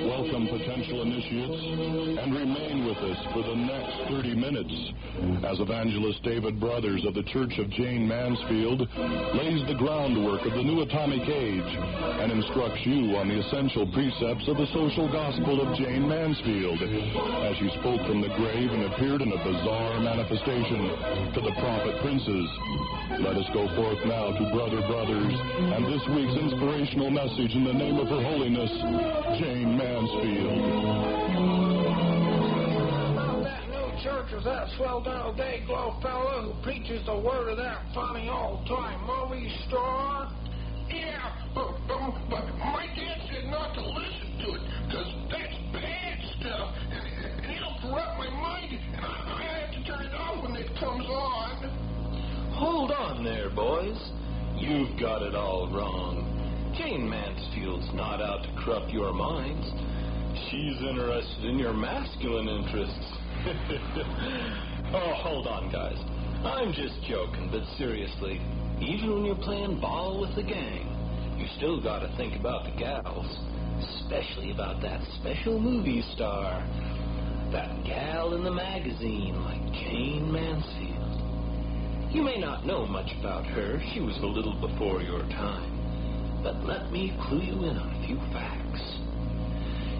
Welcome, potential initiates, and remain with us for the next 30 minutes as Evangelist David Brothers of the Church of Jayne Mansfield lays the groundwork of the new atomic age and instructs you on the essential precepts of the social gospel of Jayne Mansfield as she spoke from the grave and appeared in a bizarre manifestation to the prophet princes. Let us go forth now to Brother Brothers and this week's inspirational message in the name of Her Holiness, Jayne Mansfield. About that new church is that swell down day glow fella who preaches the word of that funny old-time movie star? Yeah, but my dad said not to listen to it, because that's bad stuff, and it'll corrupt my mind, and I have to turn it off when it comes on. Hold on there, boys. You've got it all wrong. Jayne Mansfield's not out to corrupt your minds. She's interested in your masculine interests. Oh, hold on, guys. I'm just joking, but seriously, even when you're playing ball with the gang, you still got to think about the gals, especially about that special movie star, that gal in the magazine like Jayne Mansfield. You may not know much about her. She was a little before your time. But let me clue you in on a few facts.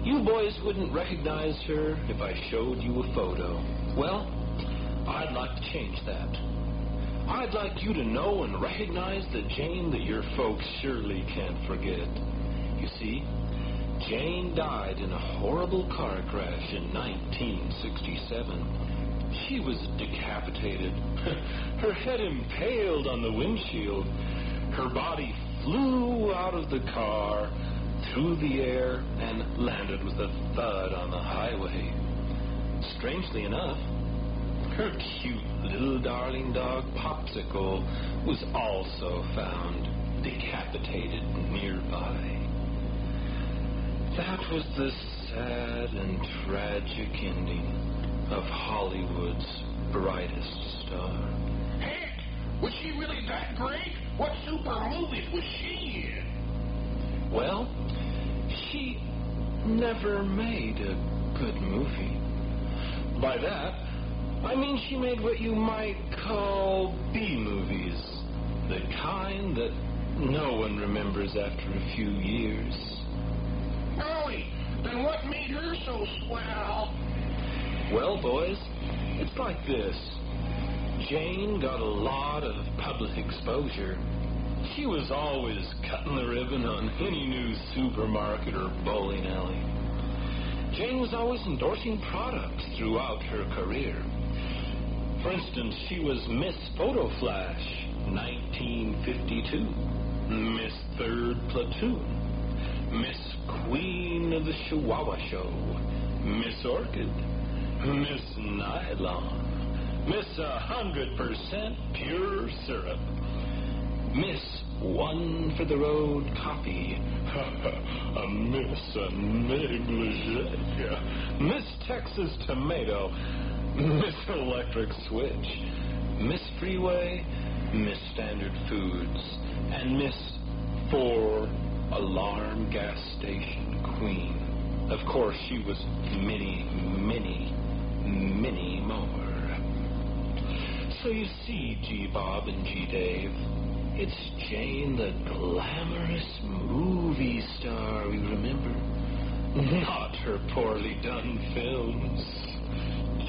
You boys wouldn't recognize her if I showed you a photo. Well, I'd like to change that. I'd like you to know and recognize the Jayne that your folks surely can't forget. You see, Jayne died in a horrible car crash in 1967. She was decapitated, her head impaled on the windshield. Her body flew out of the car, through the air, and landed with a thud on the highway. Strangely enough, her cute little darling dog, Popsicle, was also found decapitated nearby. That was the sad and tragic ending of Hollywood's brightest star. Heck, was she really that great? What super movies was she in? Well, she never made a good movie. By that, I mean she made what you might call B-movies. The kind that no one remembers after a few years. Golly, then what made her so swell? Well, boys, it's like this. Jayne got a lot of public exposure. She was always cutting the ribbon on any new supermarket or bowling alley. Jayne was always endorsing products throughout her career. For instance, she was Miss Photo Flash, 1952, Miss Third Platoon, Miss Queen of the Chihuahua Show, Miss Orchid, Miss Nylon, Miss 100% Pure Syrup, Miss One for the Road Coffee, a Miss Negligee, Miss Texas Tomato, Miss Electric Switch, Miss Freeway, Miss Standard Foods, and Miss 4 Alarm Gas Station Queen. Of course, she was many, many, many more. So you see, G-Bob and G-Dave, it's Jayne, the glamorous movie star we remember, not her poorly done films.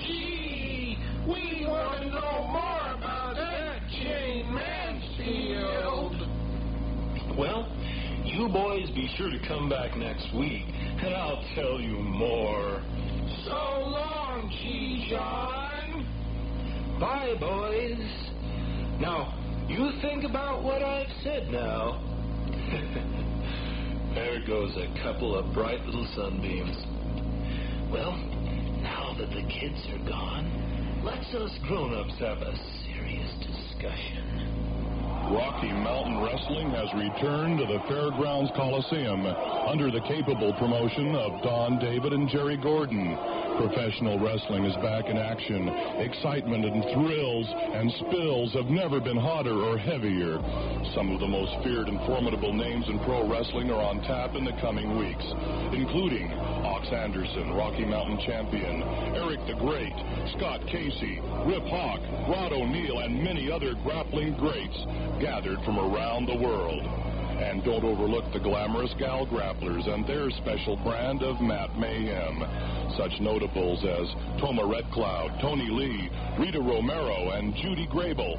Gee, we want to know more about that Jayne Mansfield. Well, you boys be sure to come back next week, and I'll tell you more. So long, G-John. Bye, boys. Now, you think about what I've said now. There goes a couple of bright little sunbeams. Well, now that the kids are gone, let's us grown-ups have a serious discussion. Rocky Mountain Wrestling has returned to the Fairgrounds Coliseum under the capable promotion of Don David and Jerry Gordon. Professional wrestling is back in action. Excitement and thrills and spills have never been hotter or heavier. Some of the most feared and formidable names in pro wrestling are on tap in the coming weeks, including Ox Anderson, Rocky Mountain Champion, Eric the Great, Scott Casey, Rip Hawk, Rod O'Neal, and many other grappling greats gathered from around the world. And don't overlook the glamorous gal grapplers and their special brand of Mat Mayhem. Such notables as Toma Red Cloud, Tony Lee, Rita Romero, and Judy Grable.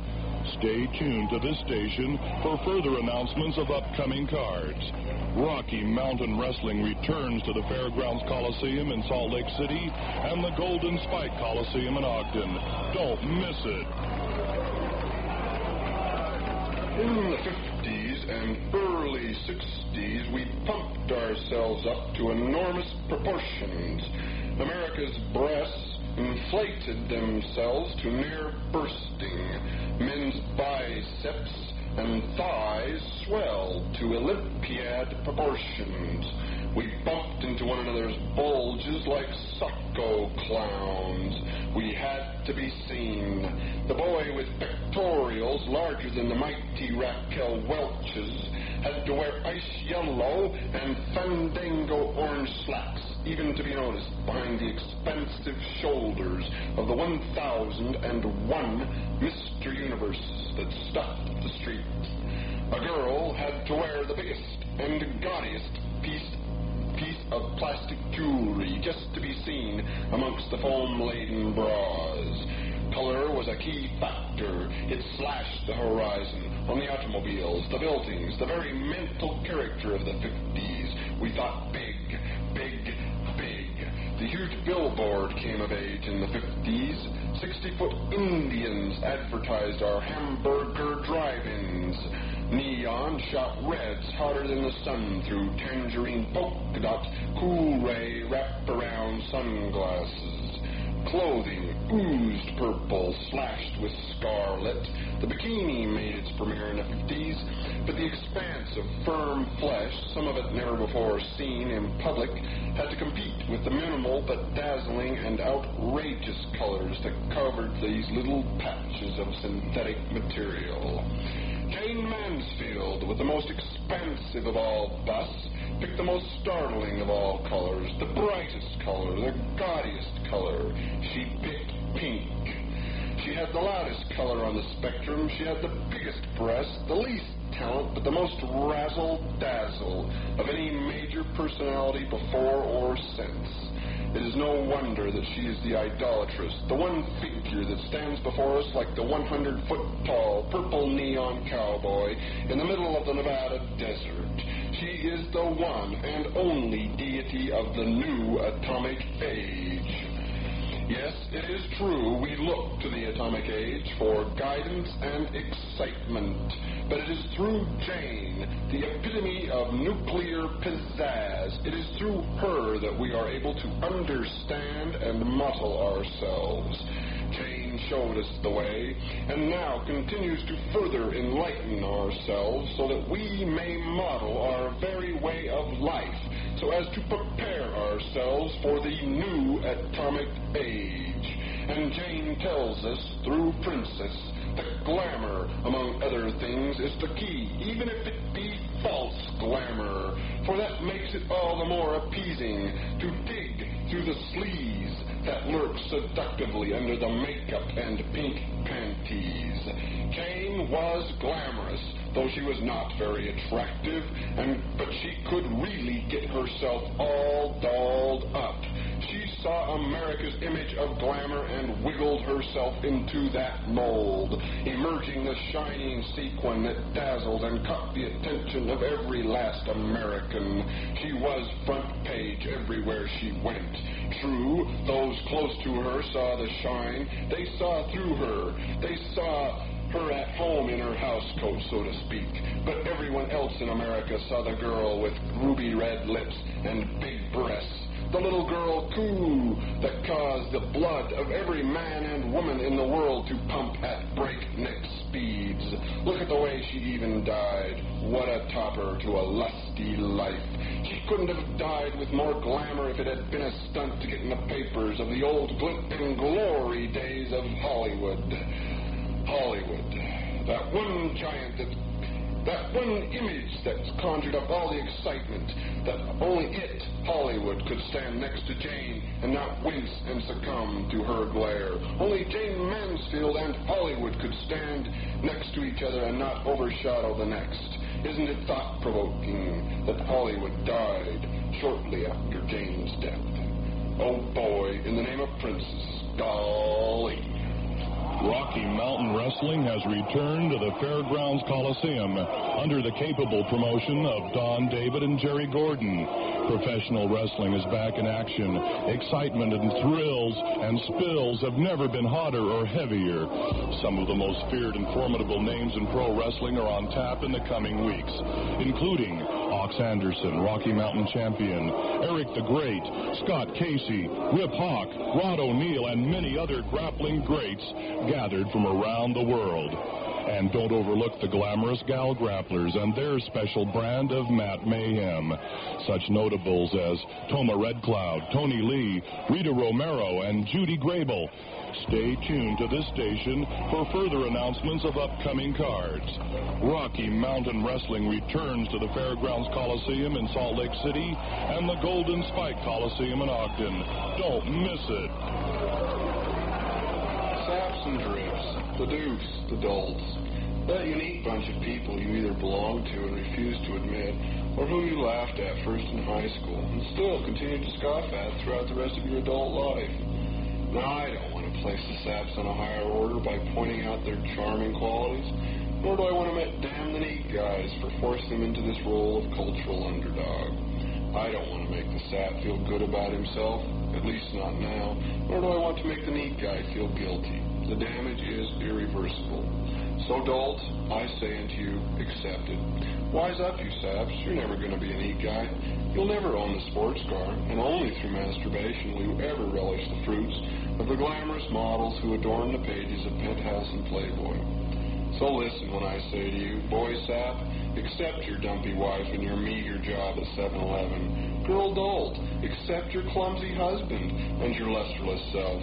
Stay tuned to this station for further announcements of upcoming cards. Rocky Mountain Wrestling returns to the Fairgrounds Coliseum in Salt Lake City and the Golden Spike Coliseum in Ogden. Don't miss it. In the 50s and early 60s, we pumped ourselves up to enormous proportions. America's breasts inflated themselves to near bursting. Men's biceps and thighs swelled to Olympiad proportions. We bumped into one another's bulges like Socko clowns. We had to be seen. The boy with pectorials larger than the mighty Raquel Welch's had to wear ice yellow and fandango orange slacks, even to be noticed behind the expansive shoulders of the 1001 Mr. Universe that stuffed the streets. A girl had to wear the biggest and gaudiest piece of plastic jewelry just to be seen amongst the foam-laden bras. Color was a key factor. It slashed the horizon on the automobiles, the buildings, the very mental character of the 50s. We thought big, big, big. The huge billboard came of age in the 50s. 60-foot Indians advertised our hamburger drive-ins. Neon shot reds hotter than the sun through tangerine polka dot Cool Ray wraparound sunglasses. Clothing oozed purple, slashed with scarlet. The bikini made its premiere in the 50s, but the expanse of firm flesh, some of it never before seen in public, had to compete with the minimal but dazzling and outrageous colors that covered these little patches of synthetic material. Jayne Mansfield, with the most expansive of all busts, picked the most startling of all colors, the brightest color, the gaudiest color. She picked pink. She had the loudest color on the spectrum. She had the biggest breasts, the least talent, but the most razzle-dazzle of any major personality before or since. It is no wonder that she is the idolatress, the one figure that stands before us like the 100-foot-tall purple neon cowboy in the middle of the Nevada desert. She is the one and only deity of the new atomic age. Yes, it is true, we look to the atomic age for guidance and excitement. But it is through Jayne, the epitome of nuclear pizzazz, it is through her that we are able to understand and model ourselves. Jayne showed us the way, and now continues to further enlighten ourselves so that we may model our very way of life, so as to prepare ourselves for the new atomic age. And Jayne tells us through Princess that glamour, among other things, is the key, even if it be false glamour, for that makes it all the more appeasing to dig through the sleaze that lurks seductively under the makeup and pink panties. Jayne was glamorous, though she was not very attractive, but she could really get herself all dolled up. She saw America's image of glamour and wiggled herself into that mold, emerging the shining sequin that dazzled and caught the attention of every last American. She was front page everywhere she went. True, those close to her saw the shine. They saw through her. They saw her at home in her house coat, so to speak. But everyone else in America saw the girl with ruby red lips and big breasts, the little girl Coo that caused the blood of every man and woman in the world to pump at breakneck speeds. Look at the way she even died. What a topper to a lusty life. She couldn't have died with more glamour if it had been a stunt to get in the papers of the old glitz and glory days of Hollywood. Hollywood. That one giant that one image that's conjured up all the excitement that only it, Hollywood, could stand next to Jayne and not wince and succumb to her glare. Only Jayne Mansfield and Hollywood could stand next to each other and not overshadow the next. Isn't it thought-provoking that Hollywood died shortly after Jayne's death? Oh boy, in the name of Princess, golly. Rocky Mountain Wrestling has returned to the Fairgrounds Coliseum under the capable promotion of Don David and Jerry Gordon. Professional wrestling is back in action. Excitement and thrills and spills have never been hotter or heavier. Some of the most feared and formidable names in pro wrestling are on tap in the coming weeks, including Ox Anderson, Rocky Mountain champion, Eric the Great, Scott Casey, Rip Hawk, Rod O'Neal, and many other grappling greats gathered from around the world. And don't overlook the glamorous gal grapplers and their special brand of Mat Mayhem. Such notables as Toma Red Cloud, Tony Lee, Rita Romero, and Judy Grable. Stay tuned to this station for further announcements of upcoming cards. Rocky Mountain Wrestling returns to the Fairgrounds Coliseum in Salt Lake City and the Golden Spike Coliseum in Ogden. Don't miss it. Saps and drifts, the deuce, the dolts, that unique bunch of people you either belong to and refuse to admit, or whom you laughed at first in high school and still continue to scoff at throughout the rest of your adult life. Now, I don't want to place the saps on a higher order by pointing out their charming qualities, nor do I want to damn the neat guys for forcing them into this role of cultural underdog. I don't want to make the sap feel good about himself, at least not now, nor do I want to make the neat guy feel guilty. The damage is irreversible. So, Dolt, I say unto you, accept it. Wise up, you saps. You're never going to be a neat guy. You'll never own the sports car, and only through masturbation will you ever relish the fruits of the glamorous models who adorn the pages of Penthouse and Playboy. So listen when I say to you, boy sap, accept your dumpy wife and your meager job at 7-Eleven. Girl Dolt, accept your clumsy husband and your lusterless self.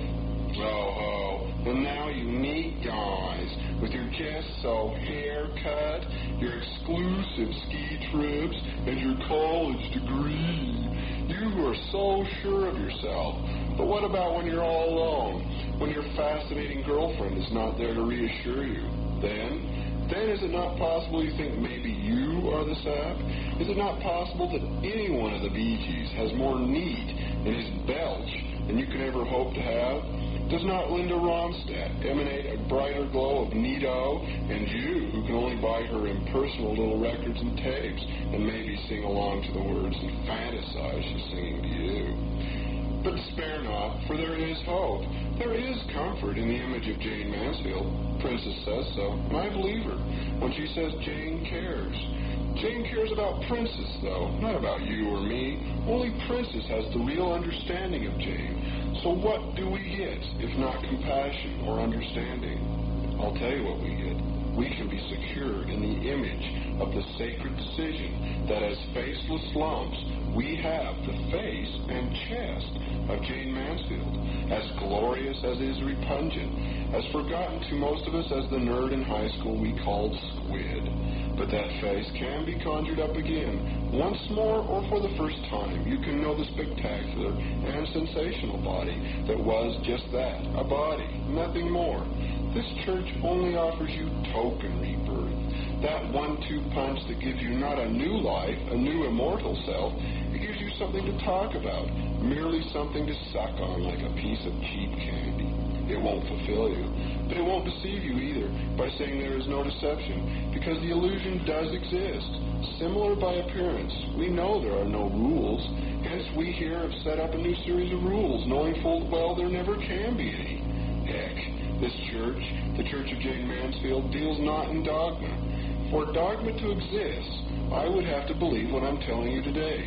Oh, and now you neat guys, with your chest so haircut, your exclusive ski trips, and your college degree. You who are so sure of yourself. But what about when you're all alone? When your fascinating girlfriend is not there to reassure you? Then is it not possible you think maybe you are the sap? Is it not possible that any one of the Bee Gees has more neat in his belch than you could ever hope to have? Does not Linda Ronstadt emanate a brighter glow of neato, and you, who can only buy her impersonal little records and tapes, and maybe sing along to the words and fantasize she's singing to you? But spare not, for there is hope. There is comfort in the image of Jayne Mansfield. Princess says so, and I believe her when she says Jayne cares. Jayne cares about Princess, though, not about you or me. Only Princess has the real understanding of Jayne. So what do we get, if not compassion or understanding? I'll tell you what we get. We can be secure in the image of the sacred decision that as faceless lumps, we have the face and chest of Jayne Mansfield, as glorious as is repugnant, as forgotten to most of us as the nerd in high school we called Squid. But that face can be conjured up again, once more or for the first time. You can know the spectacular and sensational body that was just that, a body, nothing more. This church only offers you token rebirth, that 1-2 punch that gives you not a new life, a new immortal self. It gives you something to talk about, merely something to suck on like a piece of cheap candy. It won't fulfill you, but it won't deceive you either by saying there is no deception, because the illusion does exist. Similar by appearance, we know there are no rules, hence we here have set up a new series of rules, knowing full well there never can be any. Heck, this church, the Church of Jayne Mansfield, deals not in dogma. For dogma to exist, I would have to believe what I'm telling you today.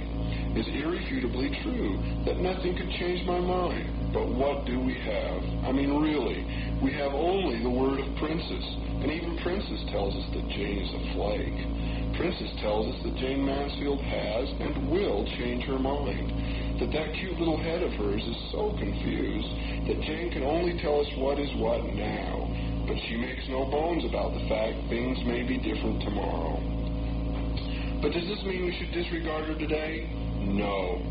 is irrefutably true, that nothing could change my mind. But what do we have? I mean, really, we have only the word of Princess, and even Princess tells us that Jayne is a flake. Princess tells us that Jayne Mansfield has and will change her mind, that cute little head of hers is so confused that Jayne can only tell us what is what now, but she makes no bones about the fact things may be different tomorrow. But does this mean we should disregard her today? No.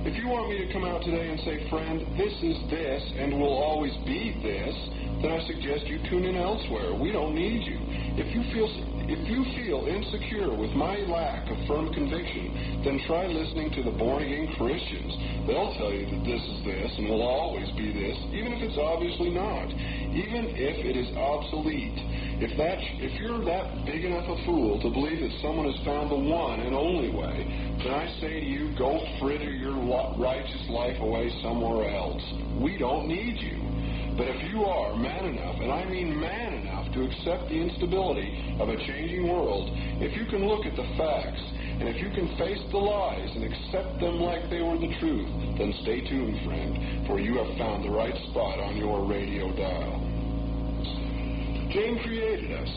If you want me to come out today and say, friend, this is this and will always be this, then I suggest you tune in elsewhere. We don't need you. If you feel insecure with my lack of firm conviction, then try listening to the born-again Christians. They'll tell you that this is this and will always be this, even if it's obviously not, even if it is obsolete. If you're that big enough a fool to believe that someone has found the one and only way, then I say to you, go fritter your righteous life away somewhere else. We don't need you. But if you are man enough, and I mean man enough, to accept the instability of a changing world, if you can look at the facts, and if you can face the lies and accept them like they were the truth, then stay tuned, friend, for you have found the right spot on your radio dial. Jayne created us.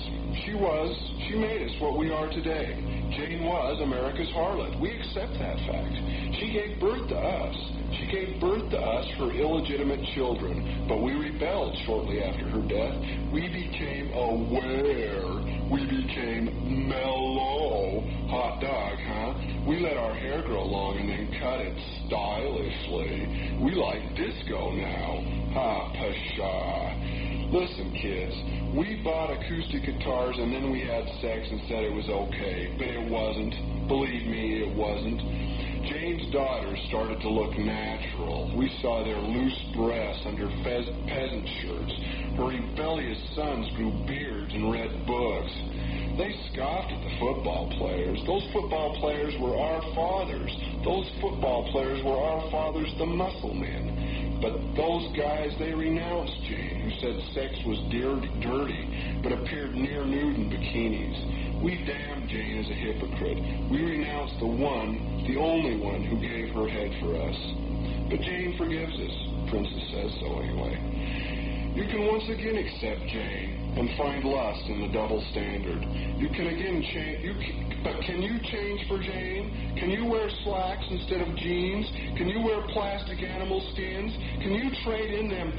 She made us what we are today. Jayne was America's harlot. We accept that fact. She gave birth to us. She gave birth to us, her illegitimate children. But we rebelled shortly after her death. We became aware. We became mellow. Hot dog, huh? We let our hair grow long and then cut it stylishly. We like disco now. Ha, pshaw. Listen, kids, we bought acoustic guitars and then we had sex and said it was okay, but it wasn't. Believe me, it wasn't. Jayne's daughters started to look natural. We saw their loose breasts under peasant shirts. Her rebellious sons grew beards and read books. They scoffed at the football players. Those football players were our fathers. Those football players were our fathers, the muscle men. But those guys, they renounced Jayne, who said sex was dirty, but appeared near nude in bikinis. We damned Jayne as a hypocrite. We renounced the one, the only one, who gave her head for us. But Jayne forgives us. Princess says so anyway. You can once again accept Jayne and find lust in the double standard. You can again change. But can you change for Jayne? Can you wear slacks instead of jeans? Can you wear plastic animal skins? Can you trade in them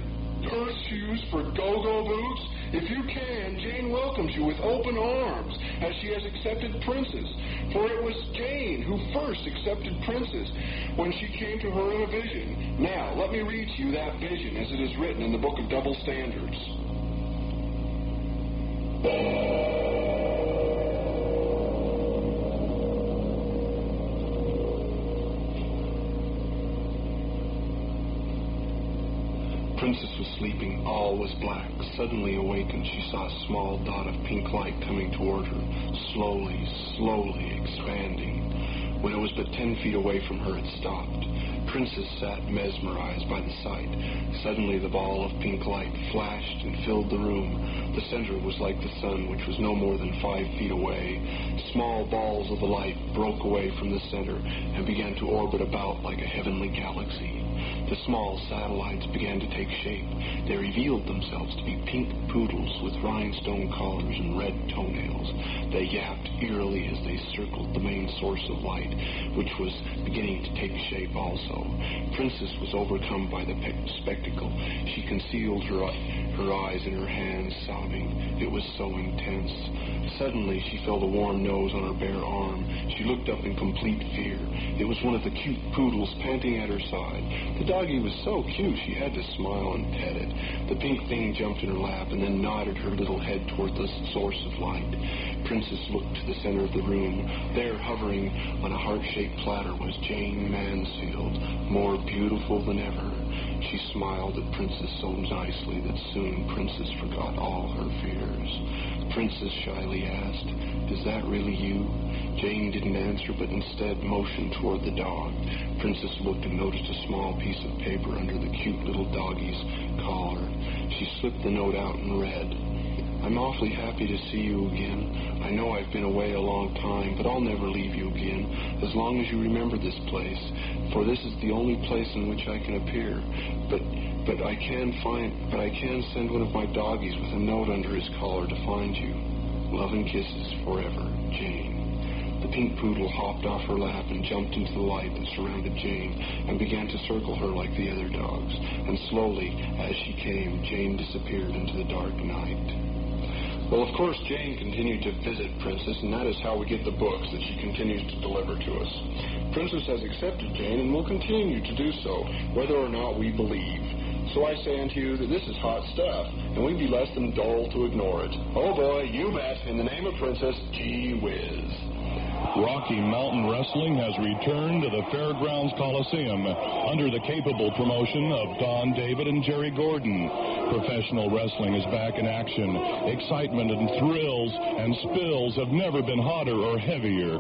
earth shoes for go-go boots? If you can, Jayne welcomes you with open arms, as she has accepted Princess. For it was Jayne who first accepted Princess when she came to her in a vision. Now, let me read to you that vision as it is written in the book of Double Standards. Princess was sleeping. All was black. Suddenly awakened, she saw a small dot of pink light coming toward her, slowly, slowly expanding. When it was but 10 feet away from her, it stopped. Princess sat mesmerized by the sight. Suddenly the ball of pink light flashed and filled the room. The center was like the sun, which was no more than 5 feet away. Small balls of the light broke away from the center and began to orbit about like a heavenly galaxy. The small satellites began to take shape. They revealed themselves to be pink poodles with rhinestone collars and red toenails. They yapped eerily as they circled the main source of light, which was beginning to take shape also. Princess was overcome by the spectacle. She concealed her eyes in her hands, sobbing. It was so intense. Suddenly, she felt a warm nose on her bare arm. She looked up in complete fear. It was one of the cute poodles panting at her side. The doggie was so cute, she had to smile and pet it. The pink thing jumped in her lap and then nodded her little head toward the source of light. Princess looked to the center of the room. There, hovering on a heart-shaped platter, was Jayne Mansfield, more beautiful than ever. She smiled at Princess so nicely that soon Princess forgot all her fears. Princess shyly asked, "Is that really you?" Jayne didn't answer, but instead motioned toward the dog. Princess looked and noticed a small piece of paper under the cute little doggie's collar. She slipped the note out and read, I'm awfully happy to see you again. I know I've been away a long time, but I'll never leave you again, as long as you remember this place, for this is the only place in which I can appear. But I can send one of my doggies with a note under his collar to find you. Love and kisses forever, Jayne. The pink poodle hopped off her lap and jumped into the light that surrounded Jayne and began to circle her like the other dogs. And slowly, as she came, Jayne disappeared into the dark night. Well, of course, Jayne continued to visit Princess, and that is how we get the books that she continues to deliver to us. Princess has accepted Jayne and will continue to do so, whether or not we believe. So I say unto you that this is hot stuff, and we'd be less than dull to ignore it. Oh boy, you bet, in the name of Princess, gee whiz. Rocky Mountain Wrestling has returned to the Fairgrounds Coliseum under the capable promotion of Don David and Jerry Gordon. Professional wrestling is back in action. Excitement and thrills and spills have never been hotter or heavier.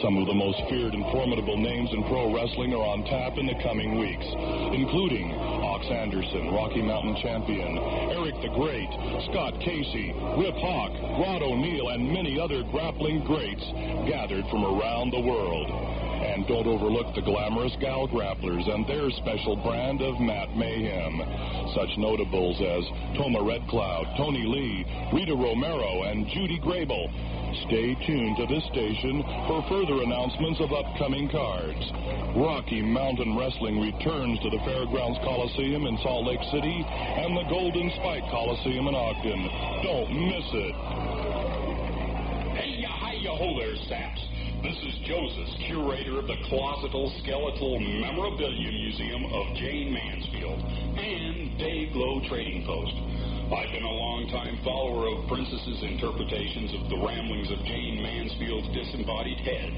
Some of the most feared and formidable names in pro wrestling are on tap in the coming weeks, including Ox Anderson, Rocky Mountain Champion, Eric the Great, Scott Casey, Rip Hawk, Rod O'Neal, and many other grappling greats gathered from around the world. And don't overlook the glamorous gal grapplers and their special brand of Mat Mayhem. Such notables as Toma Red Cloud, Tony Lee, Rita Romero, and Judy Grable. Stay tuned to this station for further announcements of upcoming cards. Rocky Mountain Wrestling returns to the Fairgrounds Coliseum in Salt Lake City and the Golden Spike Coliseum in Ogden. Don't miss it. Hey-ya-hi-ya-ho there, saps. This is Joseph, curator of the Closetal Skeletal Memorabilia Museum of Jayne Mansfield and Dayglow Trading Post. I've been a long-time follower of Princess's interpretations of the ramblings of Jayne Mansfield's disembodied head.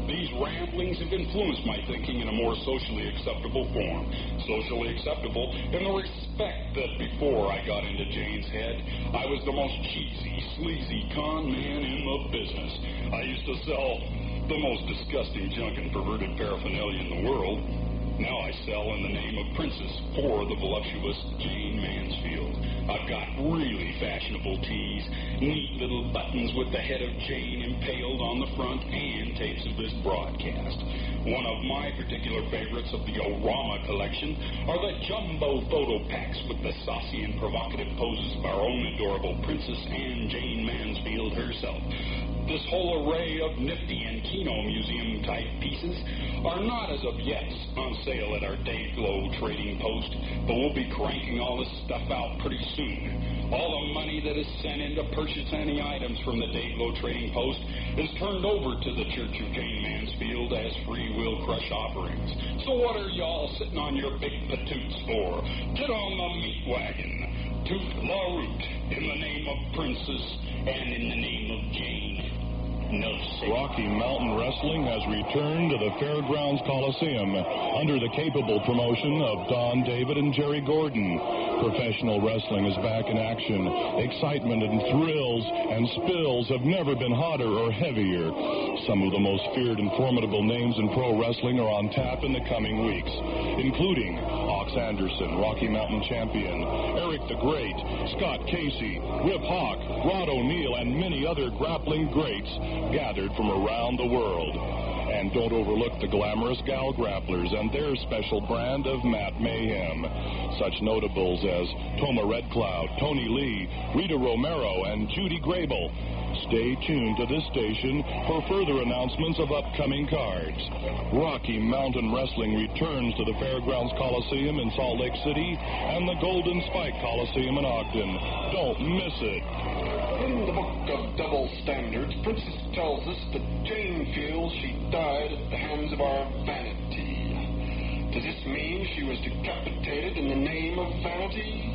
These ramblings have influenced my thinking in a more socially acceptable form. Socially acceptable in the respect that before I got into Jayne's head, I was the most cheesy, sleazy con man in the business. I used to sell the most disgusting junk and perverted paraphernalia in the world. Now I sell in the name of Princess for the voluptuous Jayne Mansfield. I've got really fashionable tees, neat little buttons with the head of Jayne impaled on the front, and tapes of this broadcast. One of my particular favorites of the Orama collection are the jumbo photo packs with the saucy and provocative poses of our own adorable Princess and Jayne Mansfield herself. This whole array of nifty and Kino Museum-type pieces are not as of yet on sale at our Dayglow Trading Post, but we'll be cranking all this stuff out pretty soon. All the money that is sent in to purchase any items from the Dayglow Trading Post is turned over to the Church of Jayne Mansfield as free will crush offerings. So what are y'all sitting on your big patoots for? Get on the meat wagon. Toot la root in the name of Princess and in the name of Jayne. No, Rocky Mountain Wrestling has returned to the Fairgrounds Coliseum under the capable promotion of Don David and Jerry Gordon. Professional wrestling is back in action. Excitement and thrills and spills have never been hotter or heavier. Some of the most feared and formidable names in pro wrestling are on tap in the coming weeks, including Ox Anderson, Rocky Mountain Champion, Eric the Great, Scott Casey, Rip Hawk, Rod O'Neal, and many other grappling greats gathered from around the world. And don't overlook the glamorous gal grapplers and their special brand of Mat Mayhem. Such notables as Toma Red Cloud, Tony Lee, Rita Romero, and Judy Grable. Stay tuned to this station for further announcements of upcoming cards. Rocky Mountain Wrestling returns to the Fairgrounds Coliseum in Salt Lake City and the Golden Spike Coliseum in Ogden. Don't miss it. In the book of double standards, Princess tells us that Jayne feels she died at the hands of our vanity. Does this mean she was decapitated in the name of vanity?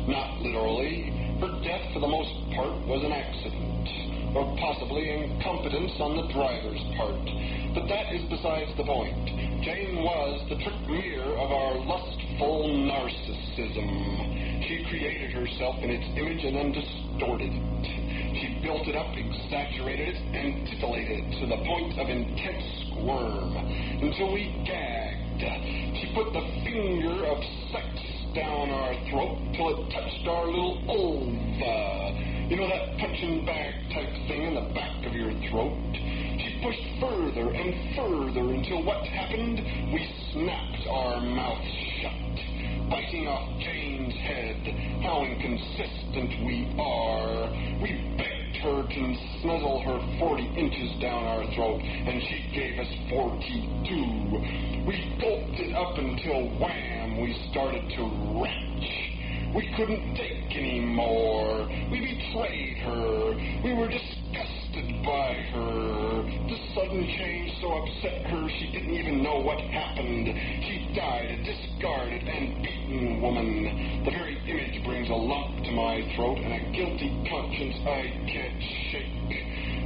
Not literally. Her death, for the most part, was an accident, or possibly incompetence on the driver's part. But that is besides the point. Jayne was the trick mirror of our lustful narcissism. She created herself in its image and then distorted it. She built it up, exaggerated it, and titillated it to the point of intense squirm, until we gagged. She put the finger of sex down our throat till it touched our little ova. You know that punching bag type thing in the back of your throat? She pushed further and further until what happened? We snapped our mouths shut, biting off Jayne's head. How inconsistent we are. We begged her to snuzzle her 40 inches down our throat, and she gave us 42. We gulped it up until wham, we started to retch. We couldn't take any more. We betrayed her. We were disgusted by her. The sudden change so upset her she didn't even know what happened. She died a discarded and beaten woman. The very image brings a lump to my throat and a guilty conscience I can't shake.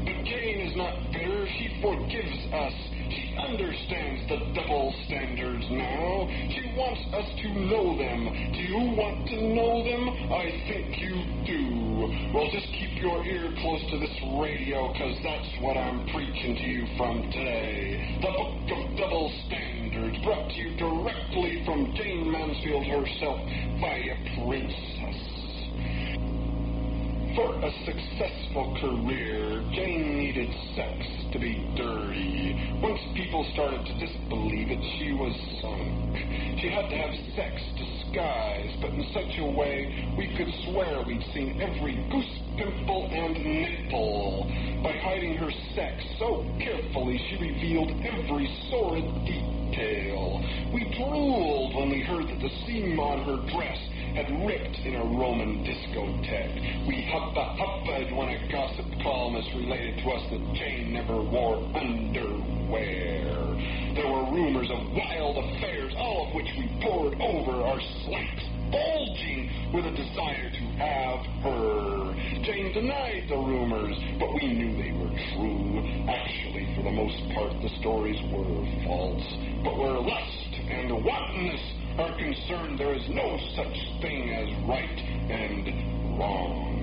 But Jayne is not bitter. She forgives us. She understands the double standards now. She wants us to know them. Do you want to know them? I think you do. Well, just keep your ear close to this radio, because that's what I'm preaching to you from today. The Book of Double Standards, brought to you directly from Jayne Mansfield herself by a princess. For a successful career, Jayne needed sex to be dirty. Once people started to disbelieve it, she was sunk. She had to have sex disguised, but in such a way we could swear we'd seen every goose pimple and nipple. By hiding her sex so carefully, she revealed every sordid detail. We drooled when we heard that the seam on her dress had ripped in a Roman discotheque. We hubba-hubbaed when a gossip columnist related to us that Jayne never wore underwear. There were rumors of wild affairs, all of which we poured over our slacks, bulging with a desire to have her. Jayne denied the rumors, but we knew they were true. Actually, for the most part, the stories were false. But where lust and wantonness are concerned, there is no such thing as right and wrong.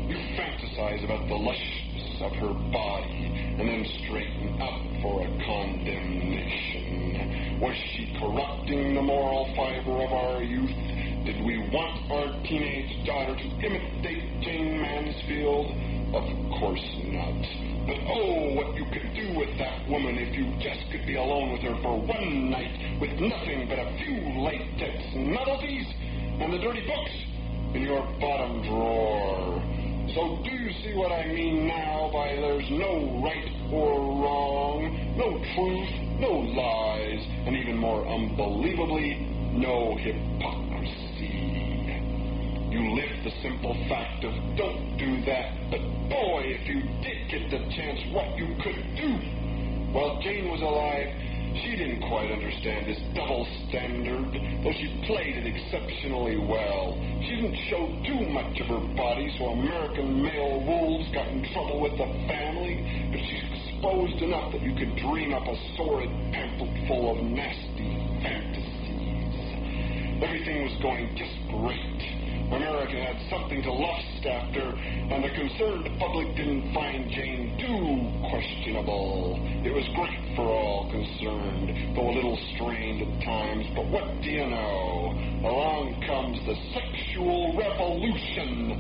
You fantasize about the lushness of her body and then straighten up for a condemnation. Was she corrupting the moral fiber of our youth? Did we want our teenage daughter to imitate Jayne Mansfield? Of course not. But oh, what you could do with that woman if you just could be alone with her for one night with nothing but a few latex novelties and the dirty books in your bottom drawer. So do you see what I mean now by there's no right or wrong, no truth, no lies, and even more unbelievably, no hypocrisy. You live the simple fact of don't do that, but boy, if you did get the chance, what you could do. While Jayne was alive, she didn't quite understand this double standard, though she played it exceptionally well. She didn't show too much of her body, so American male wolves got in trouble with the family, but she exposed enough that you could dream up a sordid pamphlet full of nasty fantasies. Everything was going just great. America had something to lust after, and the concerned public didn't find Jayne too questionable. It was great for all concerned, though a little strained at times. But what do you know? Along comes the sexual revolution,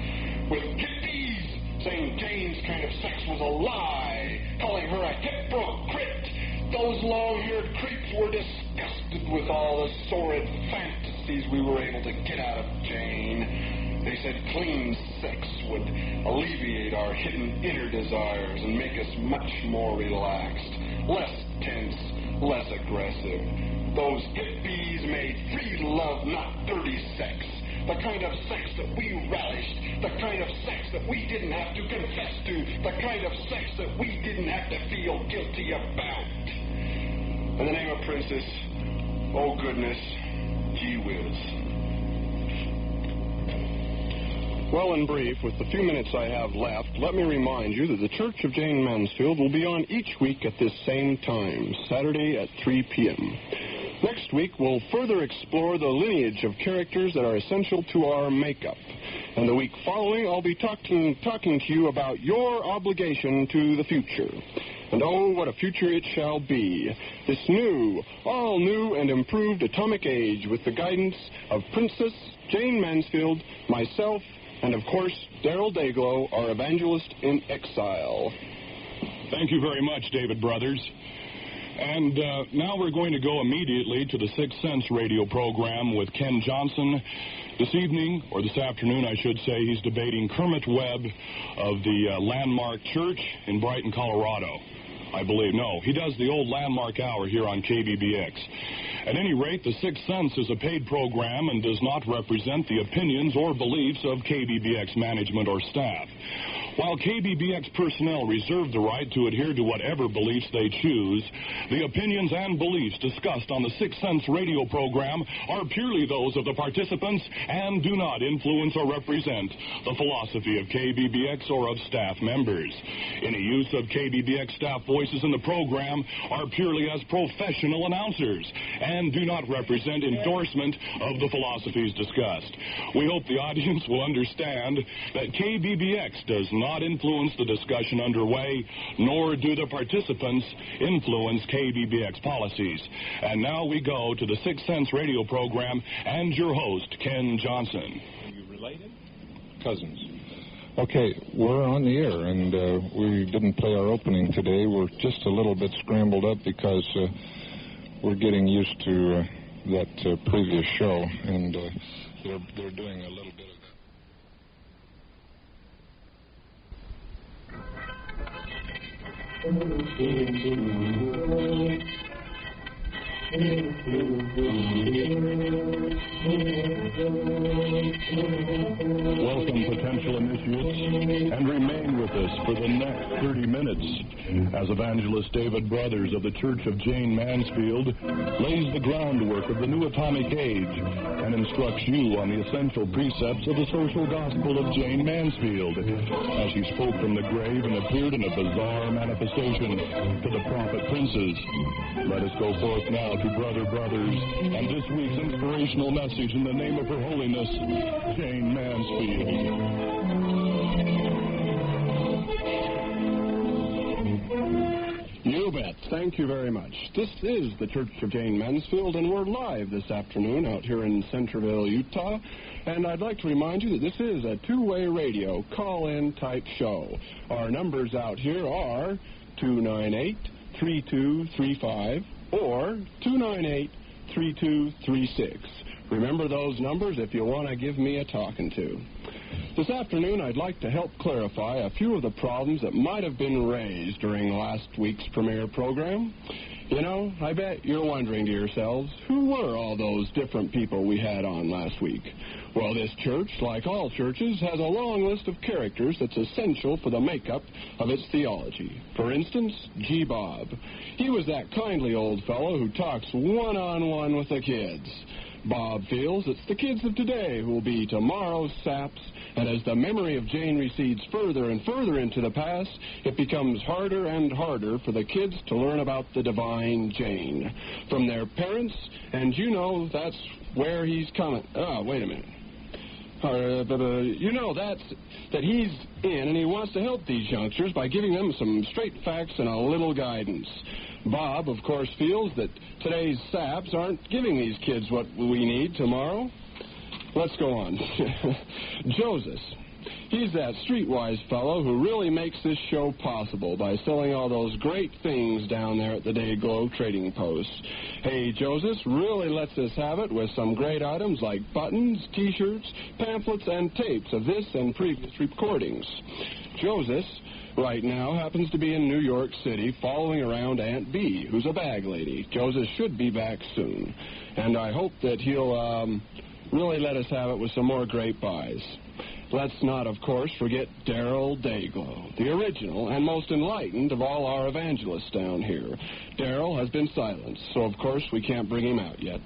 with hippies saying Jayne's kind of sex was a lie, calling her a hypocrite. Those long-haired creeps were disgusted with all the sordid fantasies we were able to get out of Jayne. They said clean sex would alleviate our hidden inner desires and make us much more relaxed, less tense, less aggressive. Those hippies made free love, not dirty sex. The kind of sex that we relished, the kind of sex that we didn't have to confess to, the kind of sex that we didn't have to feel guilty about. In the name of Princess, oh goodness, gee whiz. Well, in brief, with the few minutes I have left, let me remind you that the Church of Jayne Mansfield will be on each week at this same time, Saturday at 3 p.m. Next week, we'll further explore the lineage of characters that are essential to our makeup. And the week following, I'll be talking to you about your obligation to the future. And oh, what a future it shall be. This new, all new and improved atomic age with the guidance of Princess Jayne Mansfield, myself, and of course, Darrell Dayglow, our evangelist in exile. Thank you very much, David Brothers. And now we're going to go immediately to the Sixth Sense radio program with Ken Johnson. This evening, or this afternoon, I should say, he's debating Kermit Webb of the Landmark Church in Brighton, Colorado. I believe. No, he does the old Landmark Hour here on KBBX. At any rate, the Sixth Sense is a paid program and does not represent the opinions or beliefs of KBBX management or staff. While KBBX personnel reserve the right to adhere to whatever beliefs they choose, the opinions and beliefs discussed on the Sixth Sense radio program are purely those of the participants and do not influence or represent the philosophy of KBBX or of staff members. Any use of KBBX staff voices in the program are purely as professional announcers and do not represent endorsement of the philosophies discussed. We hope the audience will understand that KBBX does not influence the discussion underway, nor do the participants influence KBBX policies. And now we go to the Sixth Sense radio program and your host, Ken Johnson. Are you related? Cousins. Okay, we're on the air, and we didn't play our opening today. We're just a little bit scrambled up because we're getting used to that previous show, and they're doing a little bit of Welcome, potential initiates, and remain with us for the next 30 minutes as evangelist David Brothers of the Church of Jayne Mansfield lays the groundwork of the new atomic age and instructs you on the essential precepts of the social gospel of Jayne Mansfield as she spoke from the grave and appeared in a bizarre manifestation to the prophet princes. Let us go forth now to Brother Brothers and this week's inspirational message in the name of Her Holiness, Jayne Mansfield. You bet. Thank you very much. This is the Church of Jayne Mansfield, and we're live this afternoon out here in Centerville, Utah. And I'd like to remind you that this is a two-way radio call-in type show. Our numbers out here are 298-3235 or 298-3236. Remember those numbers if you want to give me a talking to. This afternoon, I'd like to help clarify a few of the problems that might have been raised during last week's premiere program. You know, I bet you're wondering to yourselves, who were all those different people we had on last week? Well, this church, like all churches, has a long list of characters that's essential for the makeup of its theology. For instance, G. Bob. He was that kindly old fellow who talks one-on-one with the kids. Bob feels it's the kids of today who will be tomorrow's saps, and as the memory of Jayne recedes further and further into the past, it becomes harder and harder for the kids to learn about the divine Jayne from their parents, and you know that's where he's coming. Wait a minute. You know that he's in, and he wants to help these youngsters by giving them some straight facts and a little guidance. Bob, of course, feels that today's saps aren't giving these kids what we need tomorrow. Let's go on. Joseph. He's that streetwise fellow who really makes this show possible by selling all those great things down there at the Dayglow Trading Post. Hey, Joseph really lets us have it with some great items like buttons, T-shirts, pamphlets, and tapes of this and previous recordings. Joseph right now happens to be in New York City following around Aunt Bee, who's a bag lady. Joseph should be back soon, and I hope that he'll really let us have it with some more great buys. Let's not, of course, forget Darrell Dayglow, the original and most enlightened of all our evangelists down here. Darrell has been silenced, so of course we can't bring him out yet.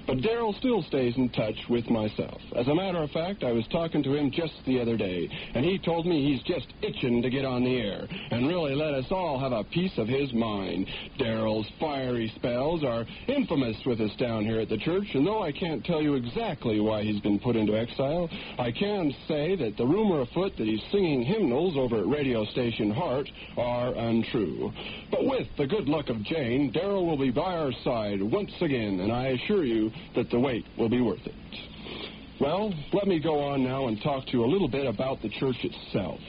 But Darrell still stays in touch with myself. As a matter of fact, I was talking to him just the other day, and he told me he's just itching to get on the air and really let us all have a piece of his mind. Darrell's fiery spells are infamous with us down here at the church, and though I can't tell you exactly why he's been put into exile, I can say say that the rumor afoot that he's singing hymnals over at radio station Heart are untrue. But with the good luck of Jayne, Darrell will be by our side once again, and I assure you that the wait will be worth it. Well, let me go on now and talk to you a little bit about the church itself.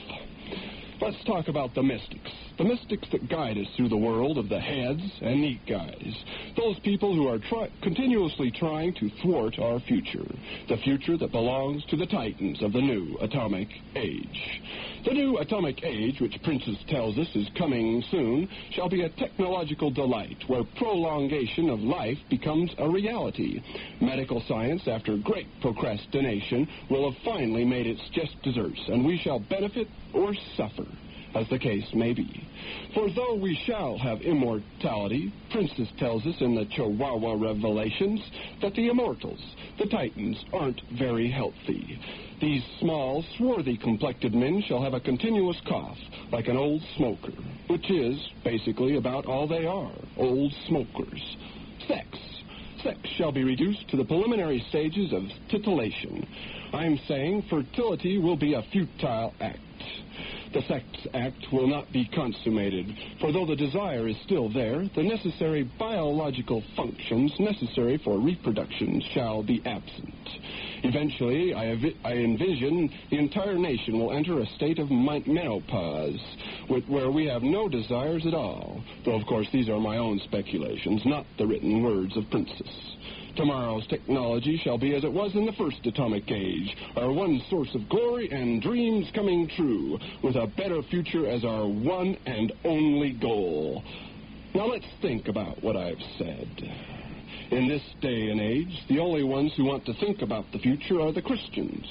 Let's talk about the mystics. The mystics that guide us through the world of the heads and neat guys. Those people who are continuously trying to thwart our future. The future that belongs to the titans of the new atomic age. The new atomic age, which Princess tells us is coming soon, shall be a technological delight where prolongation of life becomes a reality. Medical science, after great procrastination, will have finally made its just desserts, and we shall benefit or suffer, as the case may be. For though we shall have immortality, Princess tells us in the Chihuahua Revelations that the immortals, the titans, aren't very healthy. These small, swarthy-complected men shall have a continuous cough, like an old smoker, which is basically about all they are, old smokers. Sex shall be reduced to the preliminary stages of titillation. I'm saying fertility will be a futile act. The sex act will not be consummated, for though the desire is still there, the necessary biological functions necessary for reproduction shall be absent. Eventually, I envision the entire nation will enter a state of menopause, where we have no desires at all, though, of course, these are my own speculations, not the written words of Princess. Tomorrow's technology shall be as it was in the first atomic age, our one source of glory and dreams coming true, with a better future as our one and only goal. Now let's think about what I've said. In this day and age, the only ones who want to think about the future are the Christians.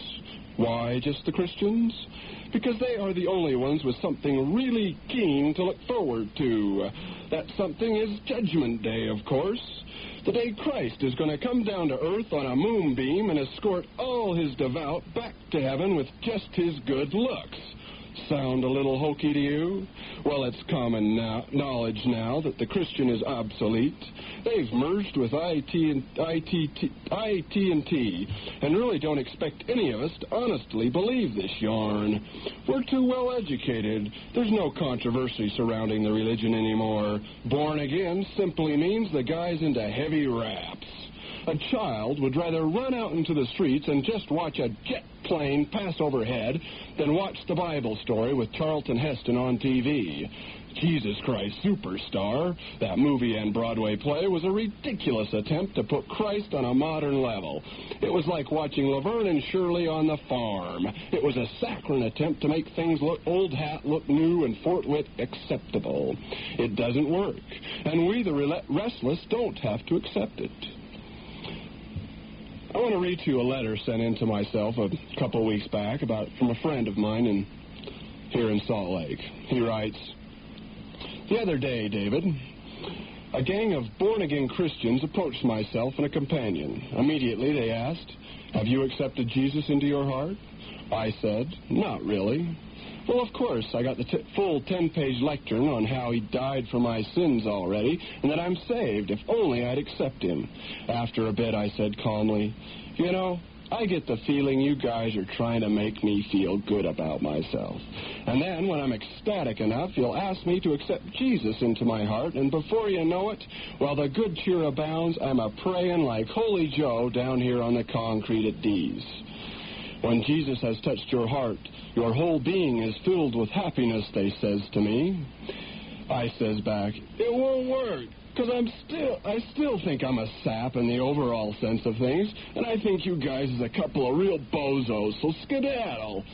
Why just the Christians? Because they are the only ones with something really keen to look forward to. That something is Judgment Day, of course. The day Christ is going to come down to earth on a moonbeam and escort all his devout back to heaven with just his good looks. Sound a little hokey to you? Well, it's common knowledge now that the Christian is obsolete. They've merged with IT&T and really don't expect any of us to honestly believe this yarn. We're too well educated. There's no controversy surrounding the religion anymore. Born again simply means the guy's into heavy raps. A child would rather run out into the streets and just watch a jet plane pass overhead than watch the Bible story with Charlton Heston on TV. Jesus Christ Superstar, that movie and Broadway play, was a ridiculous attempt to put Christ on a modern level. It was like watching Laverne and Shirley on the farm. It was a saccharine attempt to make things look old hat look new and Fort Wit acceptable. It doesn't work, and we, the restless, don't have to accept it. I want to read to you a letter sent in to myself a couple of weeks back from a friend of mine here in Salt Lake. He writes, "The other day, David, a gang of born-again Christians approached myself and a companion. Immediately they asked, 'Have you accepted Jesus into your heart?' I said, 'Not really.' Well, of course, I got the full 10-page lectern on how he died for my sins already, and that I'm saved, if only I'd accept him. After a bit, I said calmly, 'You know, I get the feeling you guys are trying to make me feel good about myself. And then, when I'm ecstatic enough, you'll ask me to accept Jesus into my heart, and before you know it, while the good cheer abounds, I'm a-praying like Holy Joe down here on the concrete at D's. When Jesus has touched your heart, your whole being is filled with happiness,' they says to me. I says back, 'It won't work, because I still think I'm a sap in the overall sense of things, and I think you guys is a couple of real bozos, so skedaddle.'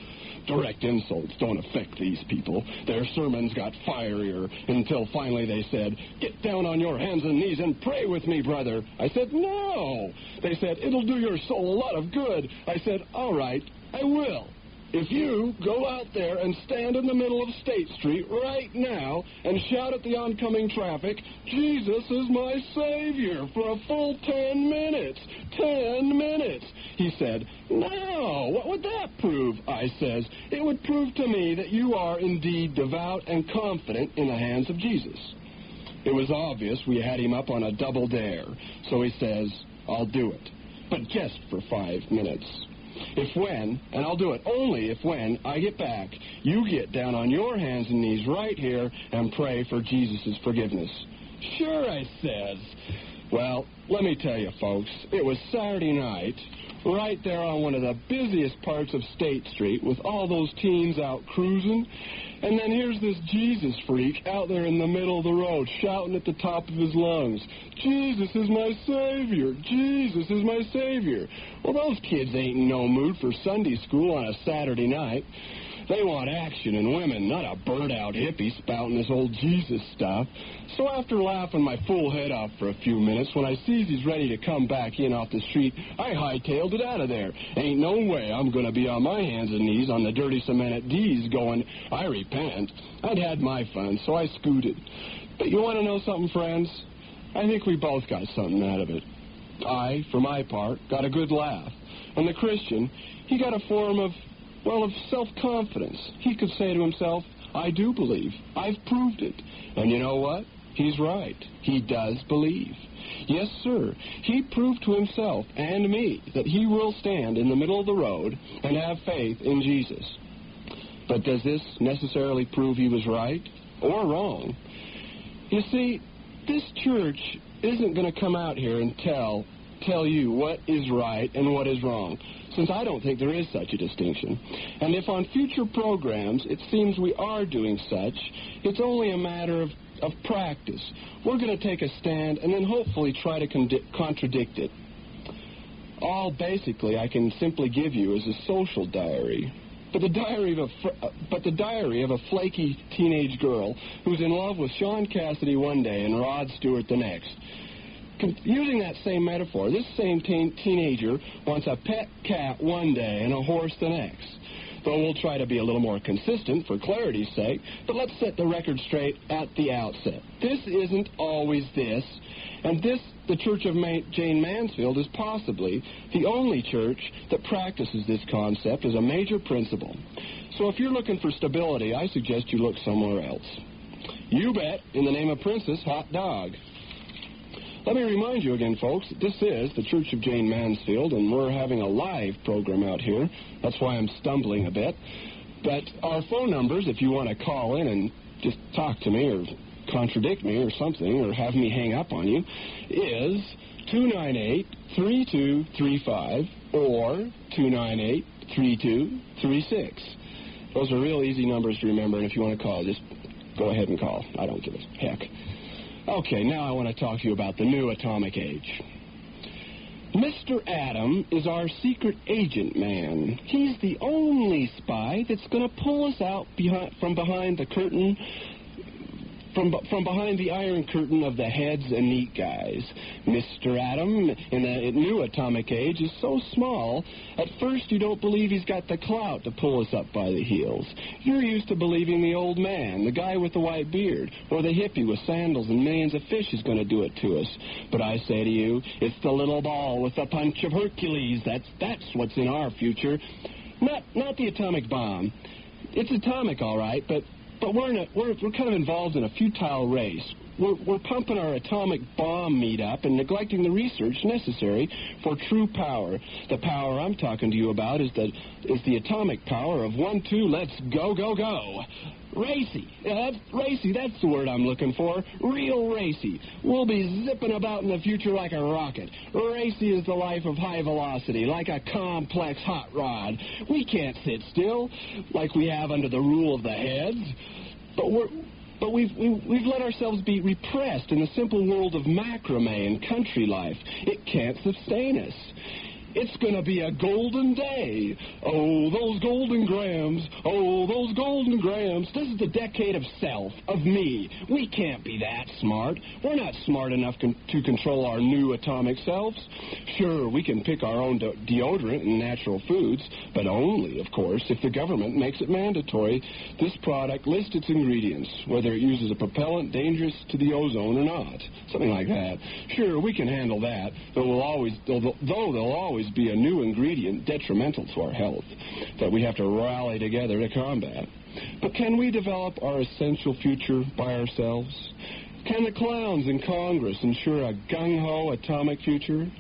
Direct insults don't affect these people. Their sermons got fierier until finally they said, 'Get down on your hands and knees and pray with me, brother.' I said, 'No.' They said, 'It'll do your soul a lot of good.' I said, 'All right, I will. If you go out there and stand in the middle of State Street right now and shout at the oncoming traffic, 'Jesus is my Savior,' for a full 10 minutes. 10 minutes. He said, 'No, what would that prove?' I says, 'It would prove to me that you are indeed devout and confident in the hands of Jesus.' It was obvious we had him up on a double dare, so he says, 'I'll do it, but just for 5 minutes.' if when, and I'll do it only if when I get back, you get down on your hands and knees right here and pray for Jesus' forgiveness. Sure, I says. Well, let me tell you, folks, it was Saturday night, right there on one of the busiest parts of State Street with all those teens out cruising. And then here's this Jesus freak out there in the middle of the road shouting at the top of his lungs, "Jesus is my Savior! Jesus is my Savior!" Well, those kids ain't in no mood for Sunday school on a Saturday night. They want action and women, not a burnt-out hippie spouting this old Jesus stuff. So after laughing my full head off for a few minutes, when I sees he's ready to come back in off the street, I hightailed it out of there. Ain't no way I'm going to be on my hands and knees on the dirty cemented D's going, "I repent." I'd had my fun, so I scooted. But you want to know something, friends? I think we both got something out of it. I, for my part, got a good laugh. And the Christian, he got a form of self-confidence. He could say to himself, "I do believe. I've proved it." And you know what? He's right. He does believe. Yes, sir. He proved to himself and me that he will stand in the middle of the road and have faith in Jesus. But does this necessarily prove he was right or wrong? You see, this church isn't going to come out here and tell you what is right and what is wrong, since I don't think there is such a distinction. And if on future programs it seems we are doing such, it's only a matter of practice. We're going to take a stand and then hopefully try to contradict it. All basically I can simply give you is a social diary. But the diary of a flaky teenage girl who's in love with Sean Cassidy one day and Rod Stewart the next. Using that same metaphor, this same teenager wants a pet cat one day and a horse the next. Though we'll try to be a little more consistent for clarity's sake, but let's set the record straight at the outset. This isn't always this, and the Church of Jayne Mansfield is possibly the only church that practices this concept as a major principle. So if you're looking for stability, I suggest you look somewhere else. You bet, in the name of Princess Hot Dog. Let me remind you again, folks, that this is the Church of Jayne Mansfield, and we're having a live program out here. That's why I'm stumbling a bit. But our phone numbers, if you want to call in and just talk to me or contradict me or something or have me hang up on you, is 298-3235 or 298-3236. Those are real easy numbers to remember, and if you want to call, just go ahead and call. I don't give a heck. Okay, now I want to talk to you about the new atomic age. Mr. Atom is our secret agent man. He's the only spy that's going to pull us out from behind the curtain, from behind the iron curtain of the heads and neat guys. Mr. Atom in the new atomic age is so small, at first you don't believe he's got the clout to pull us up by the heels. You're used to believing the old man, the guy with the white beard, or the hippie with sandals and millions of fish is going to do it to us. But I say to you, it's the little ball with the punch of Hercules. That's what's in our future. Not the atomic bomb. It's atomic, all right, but we're kind of involved in a futile race. We're pumping our atomic bomb meat up and neglecting the research necessary for true power. The power I'm talking to you about is the atomic power of 1, 2, let's go, go, go. Racy. Racy, that's the word I'm looking for. Real racy. We'll be zipping about in the future like a rocket. Racy is the life of high velocity, like a complex hot rod. We can't sit still like we have under the rule of the heads. But we've let ourselves be repressed in the simple world of macrame and country life. It can't sustain us. It's going to be a golden day. Oh, those golden grams. Oh, those golden grams. This is the decade of self, of me. We can't be that smart. We're not smart enough to control our new atomic selves. Sure, we can pick our own deodorant and natural foods, but only, of course, if the government makes it mandatory. This product lists its ingredients, whether it uses a propellant dangerous to the ozone or not. Something like that. Sure, we can handle that, though there'll always be a new ingredient detrimental to our health that we have to rally together to combat. But can we develop our essential future by ourselves? Can the clowns in Congress ensure a gung-ho atomic future?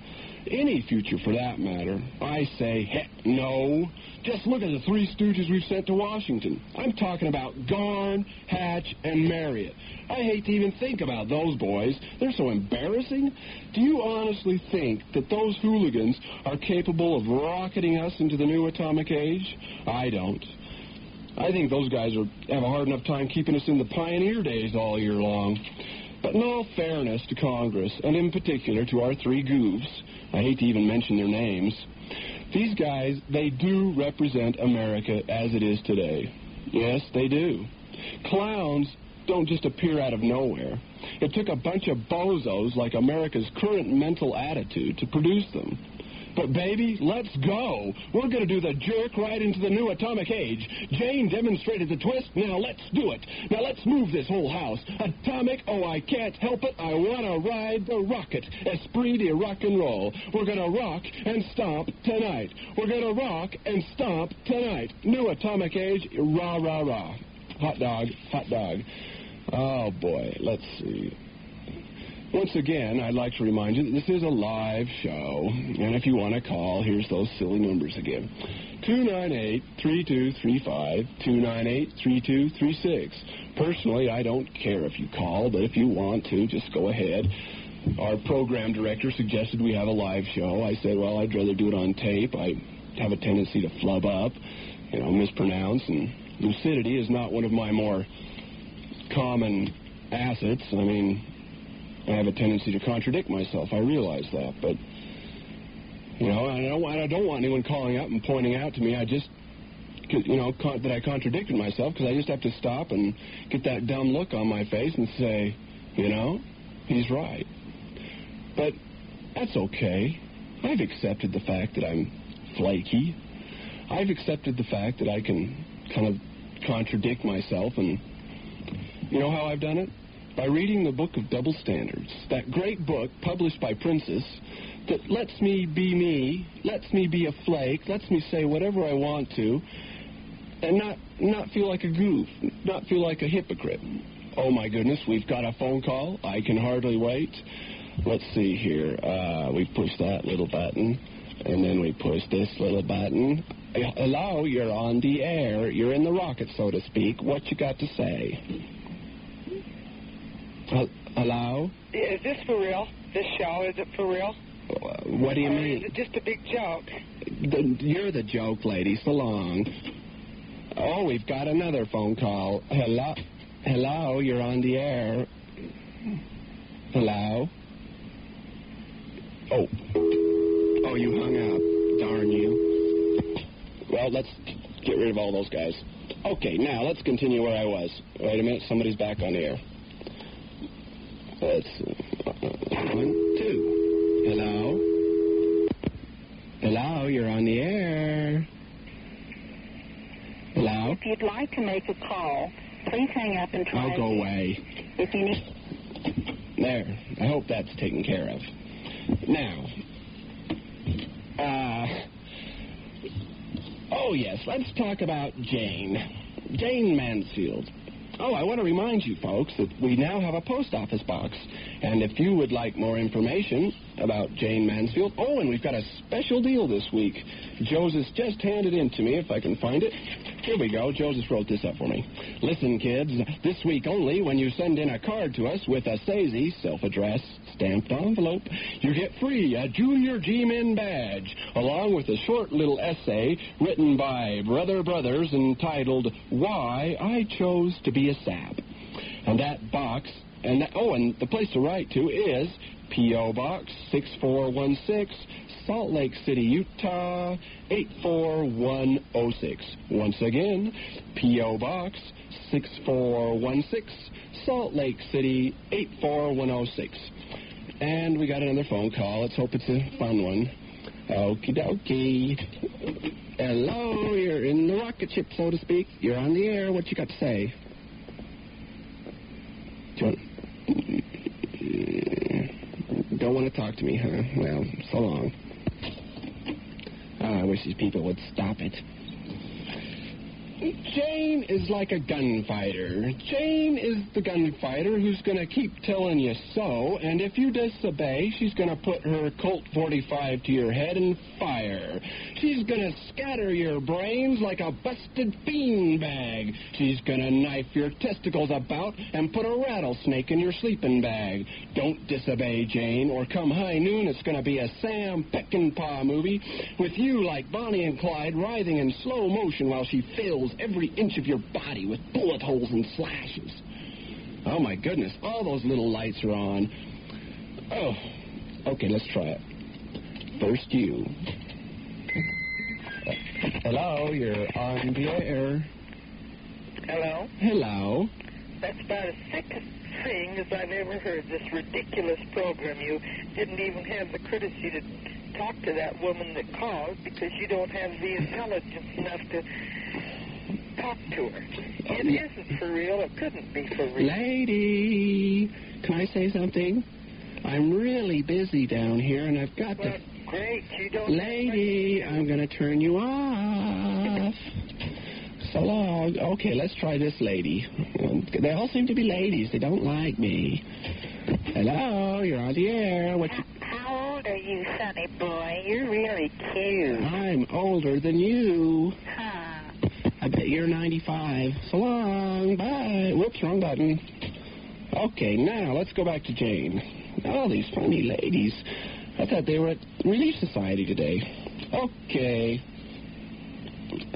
any future for that matter. I say, heck no. Just look at the three stooges we've sent to Washington. I'm talking about Garn, Hatch, and Marriott. I hate to even think about those boys. They're so embarrassing. Do you honestly think that those hooligans are capable of rocketing us into the new atomic age? I don't. I think those guys have a hard enough time keeping us in the pioneer days all year long. But in all fairness to Congress, and in particular to our three goofs, I hate to even mention their names, these guys, they do represent America as it is today. Yes, they do. Clowns don't just appear out of nowhere. It took a bunch of bozos like America's current mental attitude to produce them. But, baby, let's go. We're going to do the jerk right into the new atomic age. Jayne demonstrated the twist. Now let's do it. Now let's move this whole house. Atomic, oh, I can't help it. I want to ride the rocket. Esprit de rock and roll. We're going to rock and stomp tonight. We're going to rock and stomp tonight. New atomic age, rah, rah, rah. Hot dog, hot dog. Oh, boy, let's see. Once again, I'd like to remind you that this is a live show, and if you want to call, here's those silly numbers again. 298-3235, 298-3236. Personally, I don't care if you call, but if you want to, just go ahead. Our program director suggested we have a live show. I said, well, I'd rather do it on tape. I have a tendency to flub up, mispronounce, and lucidity is not one of my more common assets. I mean, I have a tendency to contradict myself. I realize that, but I don't want anyone calling up and pointing out to me that I contradicted myself, because I just have to stop and get that dumb look on my face and say, he's right. But that's okay. I've accepted the fact that I'm flaky. I've accepted the fact that I can kind of contradict myself, and you know how I've done it? By reading the Book of Double Standards, that great book published by Princess that lets me be me, lets me be a flake, lets me say whatever I want to, and not feel like a goof, not feel like a hypocrite. Oh, my goodness, we've got a phone call. I can hardly wait. Let's see here. We push that little button, and then we push this little button. Hello, you're on the air. You're in the rocket, so to speak. What you got to say? Hello? Is this for real? This show, is it for real? What do you mean? Is it just a big joke? You're the joke lady. So long. Oh, we've got another phone call. Hello, you're on the air. Hello? Oh, you hung up. Darn you. Well, let's get rid of all those guys. Okay, now let's continue where I was. Wait a minute, somebody's back on the air. Let's see. 1, 2. Hello? Hello, you're on the air. Hello? If you'd like to make a call, please hang up and try. I'll go away. If you need... There. I hope that's taken care of. Now, oh, yes, let's talk about Jayne Mansfield. Oh, I want to remind you, folks, that we now have a post office box. And if you would like more information about Jayne Mansfield, oh, and we've got a special deal this week. Joseph just handed in to me, if I can find it. Here we go. Joseph wrote this up for me. Listen, kids, this week only, when you send in a card to us with a SAISY, self-addressed, stamped envelope, you get free a Junior G-Men badge, along with a short little essay written by Brother Brothers entitled, Why I Chose to Be a Sap. And that box, and the place to write to is P.O. Box 6416, Salt Lake City, Utah, 84106. Once again, P.O. Box 6416, Salt Lake City, 84106. And we got another phone call. Let's hope it's a fun one. Okie dokie. Hello, you're in the rocket ship, so to speak. You're on the air. What you got to say? Don't want to talk to me, huh? Well, so long. Oh, I wish these people would stop it. Jayne is like a gunfighter. Jayne is the gunfighter who's going to keep telling you so, and if you disobey, she's going to put her Colt 45 to your head and fire. She's going to scatter your brains like a busted beanbag. She's going to knife your testicles about and put a rattlesnake in your sleeping bag. Don't disobey, Jayne, or come high noon, it's going to be a Sam Peckinpah movie with you like Bonnie and Clyde writhing in slow motion while she fills every inch of your body with bullet holes and slashes. Oh, my goodness, all those little lights are on. Oh, okay, let's try it. First you. Hello, you're on the air. Hello? Hello. That's about as sick a thing as I've ever heard, this ridiculous program. You didn't even have the courtesy to talk to that woman that called because you don't have the intelligence enough to talk to her. It isn't for real. It couldn't be for real. Lady, can I say something? I'm really busy down here, and I've got to... Great, you don't... Lady, I'm going to turn you off. So long. Okay, let's try this lady. They all seem to be ladies. They don't like me. Hello, you're on the air. How old are you, sonny boy? You're really cute. I'm older than you. Huh. I bet you're 95. So long. Bye. Whoops, wrong button. Okay, now let's go back to Jayne. All these funny ladies. I thought they were at Relief Society today. Okay.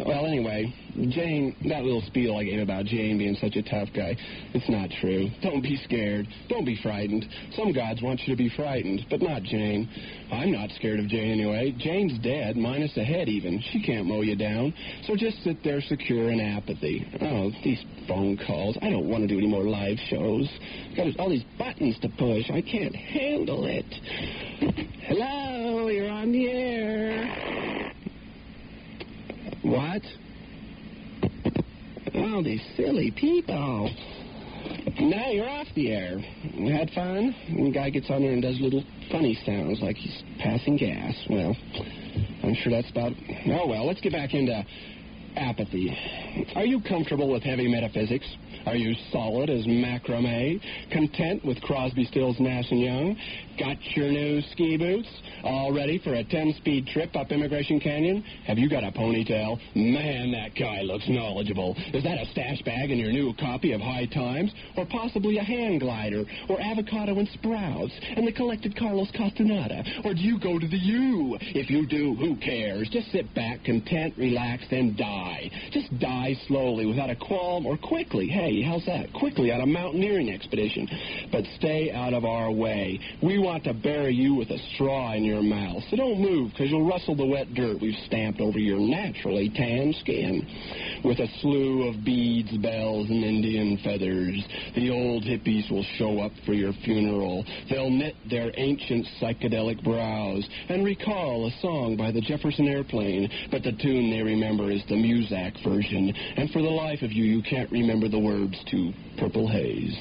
Well, anyway, Jayne, that little spiel I gave about Jayne being such a tough guy, it's not true. Don't be scared. Don't be frightened. Some gods want you to be frightened, but not Jayne. I'm not scared of Jayne anyway. Jayne's dead, minus a head even. She can't mow you down. So just sit there secure in apathy. Oh, these phone calls. I don't want to do any more live shows. Got all these buttons to push. I can't handle it. Hello, you're on the air. What? Oh, these silly people. Now you're off the air. You had fun? And the guy gets on there and does little funny sounds like he's passing gas. Well, I'm sure that's about... Oh, well, let's get back into apathy. Are you comfortable with heavy metaphysics? Are you solid as macrame? Content with Crosby, Stills, Nash & Young? Got your new ski boots? All ready for a 10-speed trip up Immigration Canyon? Have you got a ponytail? Man, that guy looks knowledgeable. Is that a stash bag in your new copy of High Times? Or possibly a hand glider? Or avocado and sprouts? And the collected Carlos Castaneda? Or do you go to the U? If you do, who cares? Just sit back, content, relax, then die. Just die slowly without a qualm or quickly. Hey, how's that? Quickly on a mountaineering expedition. But stay out of our way. We want to bury you with a straw in your mouth. So don't move, because you'll rustle the wet dirt we've stamped over your naturally tan skin. With a slew of beads, bells, and Indian feathers, the old hippies will show up for your funeral. They'll knit their ancient psychedelic brows and recall a song by the Jefferson Airplane, but the tune they remember is the Muzak version, and for the life of you, you can't remember the words to Purple Haze.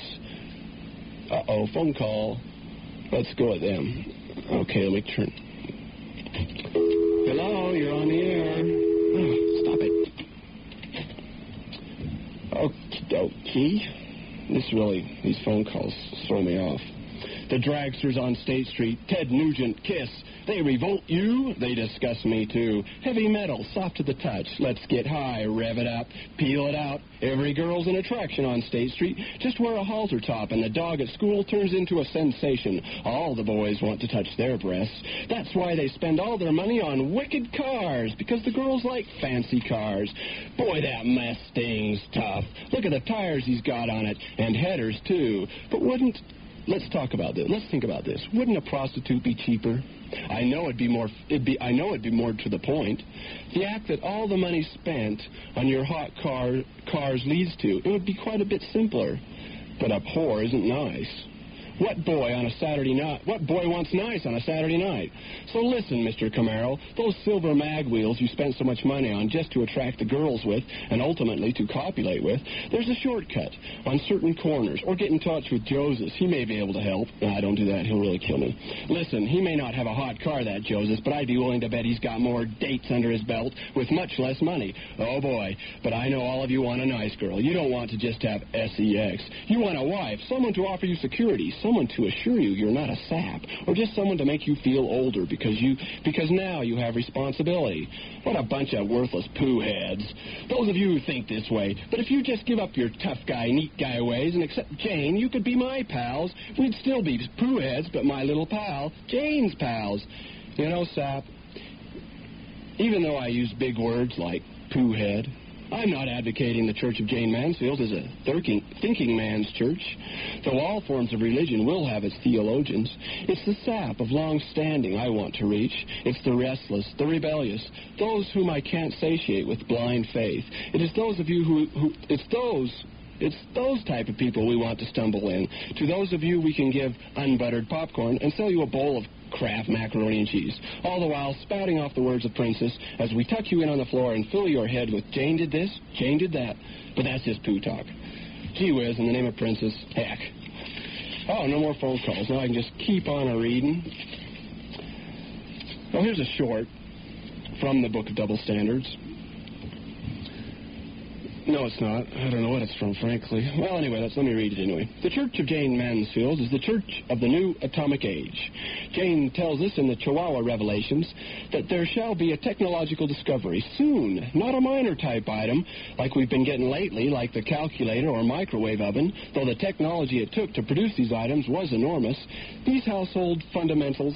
Uh-oh, phone call. Let's go with them. Okay, let me turn. Hello, you're on the air. Oh, stop it. Okie dokie. These phone calls throw me off. The dragsters on State Street, Ted Nugent, Kiss. They revolt you, they disgust me too. Heavy metal, soft to the touch. Let's get high, rev it up, peel it out. Every girl's an attraction on State Street. Just wear a halter top and the dog at school turns into a sensation. All the boys want to touch their breasts. That's why they spend all their money on wicked cars, because the girls like fancy cars. Boy, that Mustang's tough. Look at the tires he's got on it, and headers too. But let's talk about this. Let's think about this. Wouldn't a prostitute be cheaper? I know it'd be more to the point. The act that all the money spent on your hot cars leads to, it would be quite a bit simpler. But a whore isn't nice. What boy on a Saturday night? What boy wants nice on a Saturday night? So listen, Mr. Camaro, those silver mag wheels you spent so much money on just to attract the girls with and ultimately to copulate with, there's a shortcut on certain corners. Or get in touch with Joseph. He may be able to help. No, don't do that. He'll really kill me. Listen, he may not have a hot car, that Joseph, but I'd be willing to bet he's got more dates under his belt with much less money. Oh, boy. But I know all of you want a nice girl. You don't want to just have sex. You want a wife, someone to offer you security, someone to assure you you're not a sap, or just someone to make you feel older because now you have responsibility. What a bunch of worthless poo heads. Those of you who think this way. But if you just give up your tough guy, neat guy ways and accept Jayne, you could be my pals. We'd still be poo heads, but my little pal, Jayne's pals. You know, sap, even though I use big words like poo head, I'm not advocating the Church of Jayne Mansfield as a thinking man's church, though all forms of religion will have its theologians. It's the sap of long standing I want to reach. It's the restless, the rebellious, those whom I can't satiate with blind faith. It is those of you it's those type of people we want to stumble in. To those of you we can give unbuttered popcorn and sell you a bowl of Kraft macaroni and cheese, all the while spouting off the words of Princess as we tuck you in on the floor and fill your head with Jayne did this, Jayne did that. But that's just poo talk. Gee whiz, in the name of Princess, heck. Oh, no more phone calls. Now I can just keep on a-reading. Well, here's a short from the Book of Double Standards. No, it's not. I don't know what it's from, frankly. Well, anyway, let me read it anyway. The Church of Jayne Mansfield is the church of the new atomic age. Jayne tells us in the Chihuahua Revelations that there shall be a technological discovery soon, not a minor type item like we've been getting lately, like the calculator or microwave oven, though the technology it took to produce these items was enormous. These household fundamentals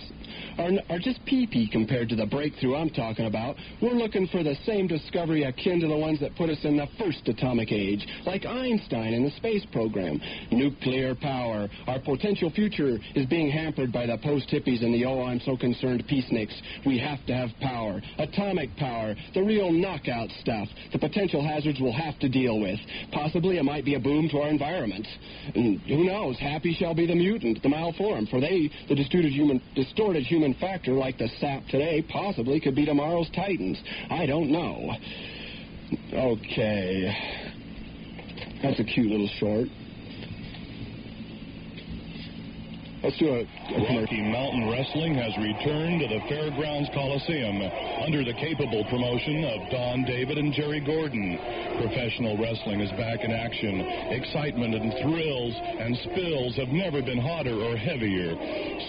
are just pee-pee compared to the breakthrough I'm talking about. We're looking for the same discovery akin to the ones that put us in the first atomic age, like Einstein in the space program. Nuclear power. Our potential future is being hampered by the post-hippies and the oh-I'm-so-concerned peaceniks. We have to have power. Atomic power. The real knockout stuff. The potential hazards we'll have to deal with. Possibly it might be a boom to our environment. And who knows? Happy shall be the mutant, the malformed, for they, the distorted human factor like the sap today, possibly could be tomorrow's titans. I don't know. Okay. That's a cute little short. Let's do a Rocky Mountain Wrestling has returned to the Fairgrounds Coliseum under the capable promotion of Don David and Jerry Gordon. Professional wrestling is back in action. Excitement and thrills and spills have never been hotter or heavier.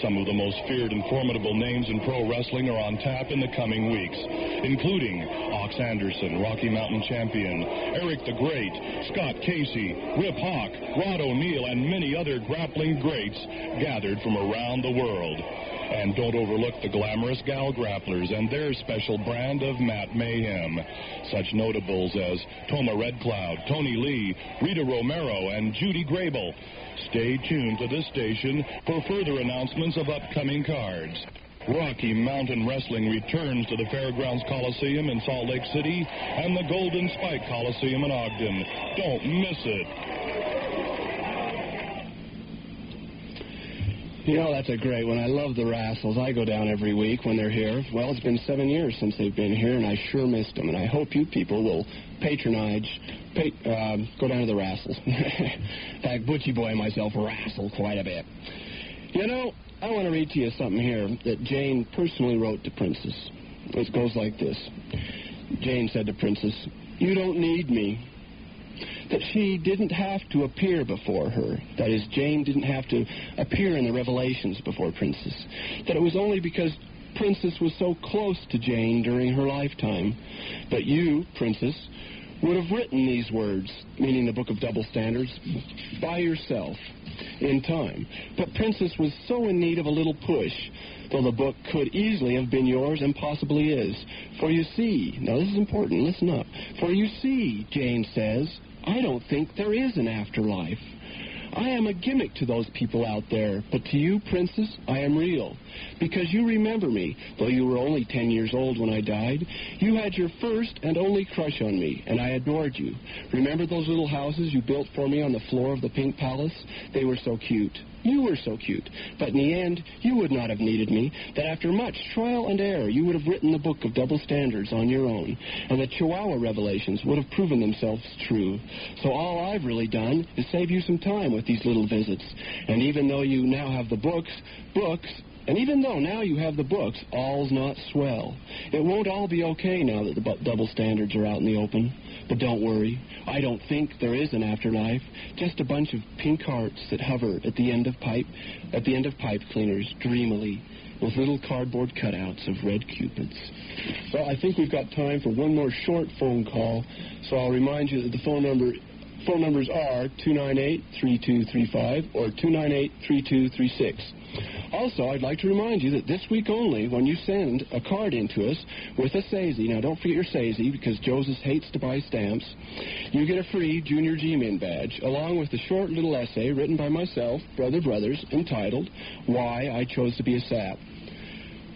Some of the most feared and formidable names in pro wrestling are on tap in the coming weeks, including Ox Anderson, Rocky Mountain champion, Eric the Great, Scott Casey, Rip Hawk, Rod O'Neal, and many other grappling greats gathered from around the world. And don't overlook the glamorous gal grapplers and their special brand of Mat Mayhem. Such notables as Toma Red Cloud, Tony Lee, Rita Romero, and Judy Grable. Stay tuned to this station for further announcements of upcoming cards. Rocky Mountain Wrestling returns to the Fairgrounds Coliseum in Salt Lake City and the Golden Spike Coliseum in Ogden. Don't miss it. You know, that's a great one. I love the Rassles. I go down every week when they're here. Well, it's been 7 years since they've been here, and I sure missed them. And I hope you people will go down to the Rassles. In fact, Butchie Boy and myself wrestle quite a bit. You know, I want to read to you something here that Jayne personally wrote to Princess. It goes like this. Jayne said to Princess, "You don't need me." That she didn't have to appear before her. That is, Jayne didn't have to appear in the Revelations before Princess. That it was only because Princess was so close to Jayne during her lifetime. But you, Princess, would have written these words, meaning the Book of Double Standards, by yourself in time. But Princess was so in need of a little push, though the book could easily have been yours and possibly is. For you see, now this is important, listen up. For you see, Jayne says, I don't think there is an afterlife. I am a gimmick to those people out there, but to you, Princess, I am real. Because you remember me, though you were only 10 years old when I died. You had your first and only crush on me, and I adored you. Remember those little houses you built for me on the floor of the Pink Palace? They were so cute. You were so cute. But in the end, you would not have needed me, that after much trial and error, you would have written the book of double standards on your own, and the Chihuahua revelations would have proven themselves true. So all I've really done is save you some time with these little visits. And even though you now have the books, all's not swell. It won't all be okay now that the double standards are out in the open. But don't worry, I don't think there is an afterlife. Just a bunch of pink hearts that hover at the end of pipe cleaners dreamily, with little cardboard cutouts of red cupids. Well, I think we've got time for one more short phone call. So I'll remind you that the phone numbers are 298-3235 or 298-3236. Also, I'd like to remind you that this week only, when you send a card in to us with a SAISY, now don't forget your SAISY because Joseph hates to buy stamps, you get a free Junior G-Man badge, along with a short little essay written by myself, Brother Brothers, entitled, Why I Chose to Be a Sap.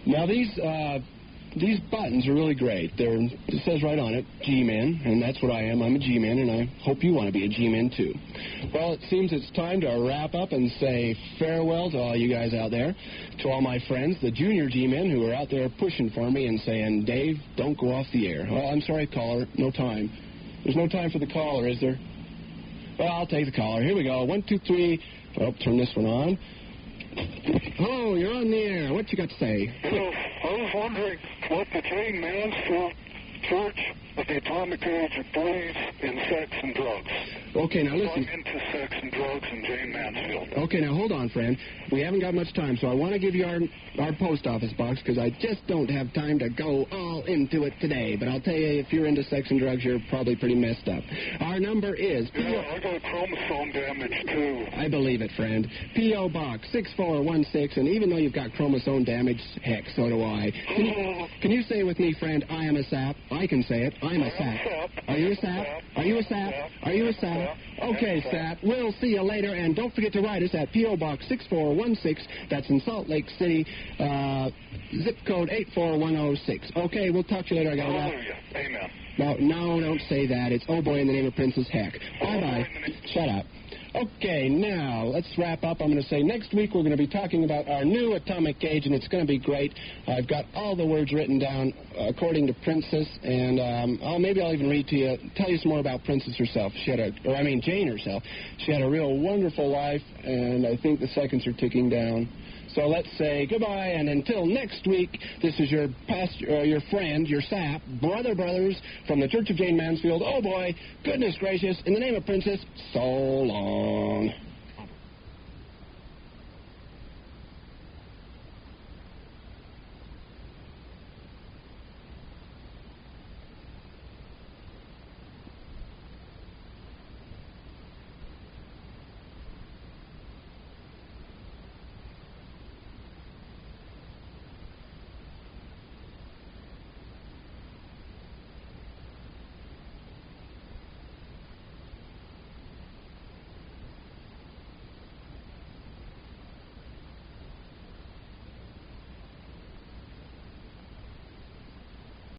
Now, these buttons are really great. It says right on it, G-Man, and that's what I am. I'm a G-Man, and I hope you want to be a G-Man, too. Well, it seems it's time to wrap up and say farewell to all you guys out there, to all my friends, the Junior G-Men who are out there pushing for me and saying, Dave, don't go off the air. Oh, I'm sorry, caller, no time. There's no time for the caller, is there? Well, I'll take the caller. Here we go. 1, 2, 3. Well, turn this one on. Hello, you're on the air. What you got to say? Hello. I was wondering what the Jayne Mansfield Church of the Atomic Age believes in sex and drugs. Okay, now listen. I'm into sex and drugs and Jayne Mansfield. Okay, now hold on, friend. We haven't got much time, so I want to give you our post office box because I just don't have time to go all into it today. But I'll tell you, if you're into sex and drugs, you're probably pretty messed up. Our number is... Yeah, I got chromosome damage, too. I believe it, friend. P.O. Box 6416, and even though you've got chromosome damage, heck, so do I. Can you say with me, friend, I am a sap? I can say it. I'm a sap. Are you a sap? Are you a sap? Are you a sap? Okay, sap. We'll see you later, and don't forget to write us at P.O. Box 6416. That's in Salt Lake City, zip code 84106. Okay, we'll talk to you later. I got Hallelujah. Amen. No, don't say that. It's oh boy in the name of Princess Heck. Bye-bye. Shut up. Okay, now, let's wrap up. I'm going to say next week we're going to be talking about our new atomic age, and it's going to be great. I've got all the words written down according to Princess, and maybe I'll even read to you, tell you some more about Princess herself. Jayne herself. She had a real wonderful life, and I think the seconds are ticking down. So let's say goodbye, and until next week, this is your friend, your sap, Brother Brothers from the Church of Jayne Mansfield. Oh, boy, goodness gracious, in the name of Princess, so long.